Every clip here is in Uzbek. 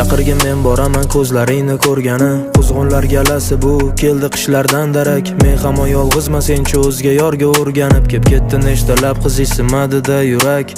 Chaqirgin men boraman ko'zlaringni ko'rgani. Quzg'unlar galasi bu keldi qishlardan darak. Men hamon yolg'izman sencha o'zga yorga o'rganib. Kep ketdi nechtalab qiz isimadi-da yurak.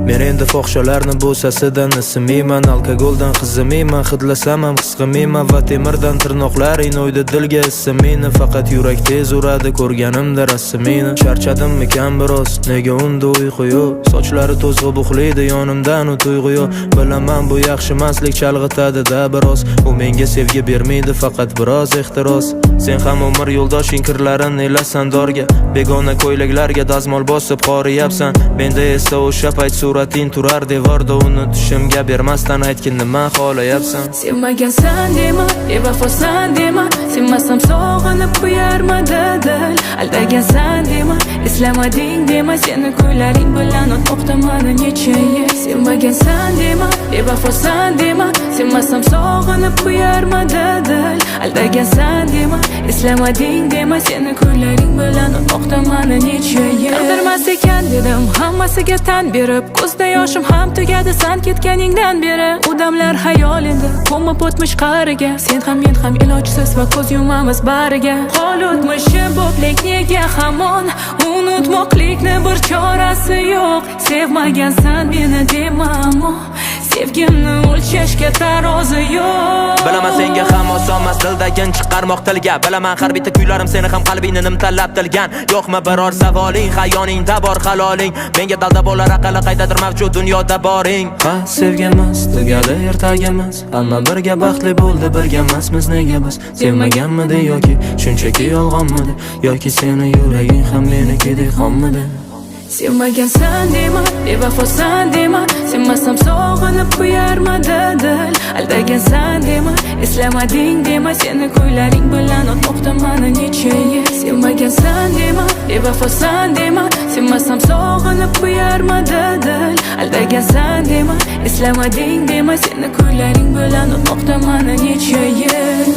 Men endi fohshalarni bo'sasidan ismayman, alkogoldan qizimayman, hidlasam ham qisqimayman va temirdan tirnoqlaring o'ydi dilga ismini. Faqat yurak tez uradi ko'rganimda rasmini. Charchadimmikan biroz, nega unda uyqu yo'q? Sochlari to'zg'i buxlaydi yonimdan u tuyg'u yo'q. Bilaman bu yaxshi emaslik chalg'itadi-da biroz. U menga sevgi bermaydi, faqat biroz ehtiros. Sen ham umr yo'ldoshing kirlarin elasan dorga. Begona ko'ylaklarga dazmol bosib qoriyapsan. Menda esa o'sha payt surating turar devorda, uni tushimga bermasdan aytgin nima xohlayapsan. Sevmagansan dema, bevafosan dema, sevmasam sog'inib qo'yarmidi dil. Aldagansan dema, eslamading dema, seni ko'ylaring bilan o'tmoqdaman necha yil. Sevmagansan dema, bevafosan dema, sevmasam sog'inib qo'yarmidi dil. Aldagansan dema, eslamading dema, seni ko'ylaring bilan o'tmoqdaman necha yil. Qildirmas ekan dedim hammasiga tan berib, ko'zda yoshim ham tugadi san ketganingdan beri. U damlar hayol edi, ko'mib o'tmish qariga. Sen ham men ham ilojsiz va ko'z yumamiz bariga. Hol o'tmishi bo'plik nega hamon unutmoqlikni bir chorasi yo'q. Sevmagansan meni dema, ammo sevgimni o'lchashga tarozi yo'q. Bilaman senga ham osonmas dildagin chiqarmoq tilga. Bilaman har bitta kuylarim seni ham qalbingni nimtalab tilgan. Yo'qmi biror savoling, xayoningda bor haloling. Menga dalda bo'lar aqali qaydadir mavjud dunyoda boring. Ha, sevganmas, tugadi ertagimiz. Hamma birga baxtli bo'ldi, birga emasmiz nega biz? Sevmaganmidi yoki shunchaki yolg'onmidi? Yoki seni yuraging ham menikidek xonmidi? Sevmagansan dema, bevafosan dema, sevmasam sog'inib qo'yarmidi dil. Aldagansan dema, eslamading dema, seni ko'ylaring bilan o'tmoqdaman necha yil. Sevmagansan dema, bevafosan dema, sevmasam sog'inib qo'yarmidi dil. Aldagansan dema, eslamading dema, seni ko'ylaring bilan o'tmoqdaman necha yil.